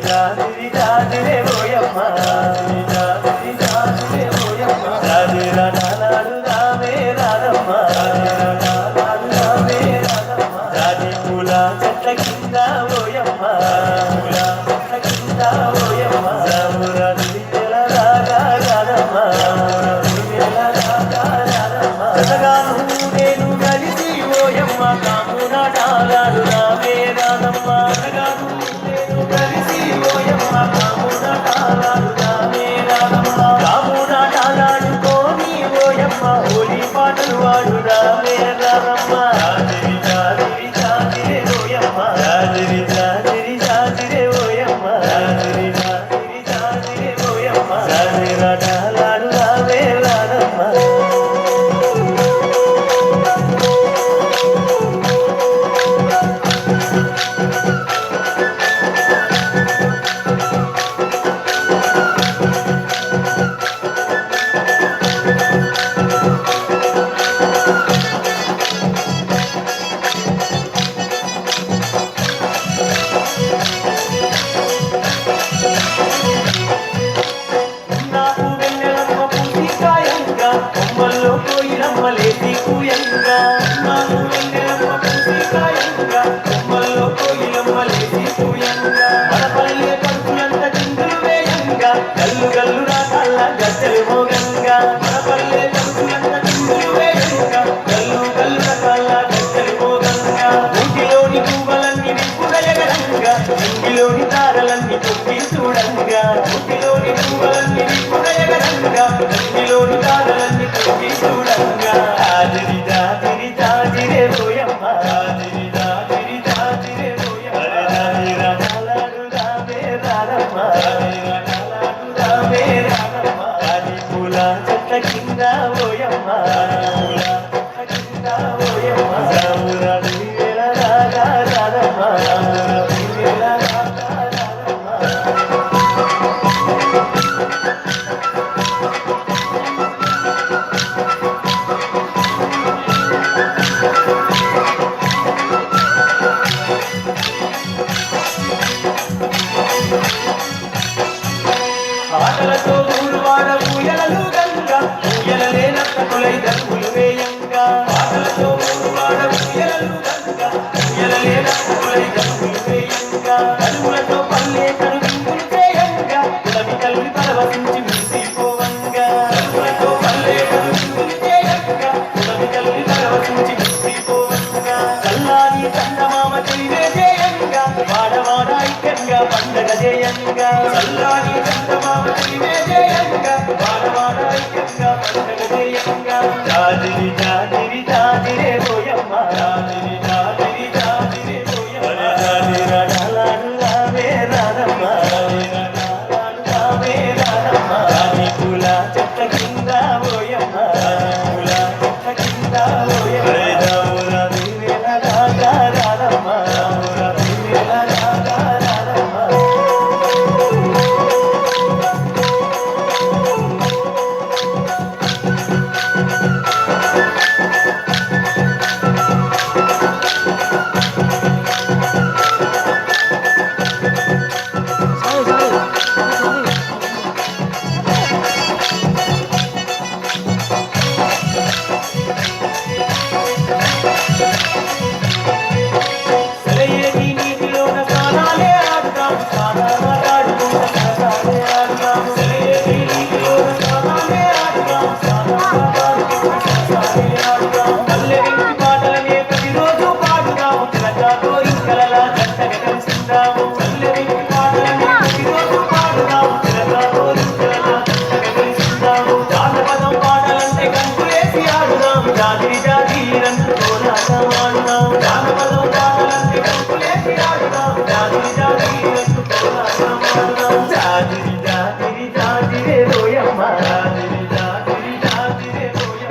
జాజిరి జాజిరే ఓయమ్మ జాజిరి జాజిరే ఓయమ్మ జాజిరా నాడు రావే రాధమ్మ రావే రాధమ్మ జాజి పూల చెట్ల కింద ఓయమ్మ పూల చెట్ల కింద ఓయమ్మ రామురా దివ్యల రాగా రాధమ్మ జతగాను నేను కలిసి ఓయమ్మ కామునా డాలాడు రావే రాధమ్మ జతగాను నేను కలిసి ఓయమ్మ కామునా డాలాడు రావే రాధమ్మ కామునా డాలాడుకోని ఓయమ్మ హోలీ పాటలు వాడు రావే రాధమ్మ జాజిరి జాజిరి జాజిరే ఓయమ్మ జాజిరి జాజిరి జాజిరే ఓయమ్మ జాజిరి జాజిరి జాజిరే ఓయమ్మ జాజిరా డాలాడు రావే రాధమ్మ కొమ్మల్లో కోయిలమ్మలేసి కూయంగా నాకు వెన్నెలమ్మ పూసికాయంగా కొమ్మల్లో కోయిలమ్మలేసి కూయంగా మన పల్లె పరుపులంత చిందులు వేయంగా గల్లు గల్లు నా కళ్ళ గద్దెలు మోగంగా మన పల్లె పరుపులంత చిందులు వేయంగా గల్లు గల్లు నా కళ్ళ గద్దెలు మోగంగా ఊటిలోని పువ్వులన్నీ నిప్పుడయగలంగా ఇంటిలోని తారలన్నీ తొక్కి చూడంగా ఊటిలోని పువ్వులన్నీ నిప్పుడయగలంగా ఇంటిలోని తారలన్నీ తొక్కి చూడంగా జాజిరి జాజిరి జాజిరే ఓయమ్మ జాజిరి జాజిరి జాజిరే ఓయమ్మ జాజిరా నాలాడు రావే రాధమ్మ జాజిరా నాలాడు రావే రాధమ్మ జాజి పూల చెట్ల కింద ఓయమ్మ పూల చెట్ల కింద ఓయమ్మ రామురా దివ్యల రాగా రాధమ్మ రామురా దివ్యల రాగా రాధమ్మ ఆటలతో ఊరువాడ ఊయలలు గంగా ఊయలలే నక్కలై దరువులు వేయంగా ఆటలతో ఊరువాడ ఊయలలు గంగా ఊయలలే నక్కలై దరువులు వేయంగా కలుగులతో పల్లె కనువిందులు చేయంగా కులమి కలువి పరవశించి మురిసిపోవంగా కలుగులతో పల్లె కనువిందులు చేయంగా కులమి కలువి పరవశించి మురిసిపోవంగా చల్లాని చందమామ తెలివే చేయంగా వాడవాడ ఐక్యంగా పండగ చేయంగా చల్లాని చందమామ తెలివే చేయంగా వాడవాడ ఐక్యంగా పండగ చేయంగా జాజిరి జాజిరి జాజిరే ఓయమ్మ జాజిరి జాజిరి జాజిరే ఓయమ్మ జాజిరా డాలాడు రావే రాధమ్మ జాజిరా డాలాడు రావే రాధమ్మ జాజి పూల చెట్ల కింద ఓయమ్మ పూల చెట్ల కింద ఓయమ్మ రామురా దివ్యల రాగా రాధమ్మ రామురా దివ్యల రాగా రాధమ్మ సెలయేటి నీటిలోన స్నానాలే ఆడుతాం స్నానాలాడుకుంట సరసాలే ఆడుతాం సెలయేటి నీటిలోన స్నానాలే ఆడుతాం స్నానాలాడుకుంట సరసాలే ఆడుతాం పల్లె వెంటి పాటలనే ప్రతిరోజు పాడుతాము తిలకాతో ఇంకలలా జంటగా కలిసిందాము పల్లె వెంటి పాటలనే ప్రతిరోజు పాడుతాము తిలకాతో ఇంకలలా జంటగా కలిసిందాము జానపదం పాటలంటే గంతులేసి ఆడుదాము జాజిరి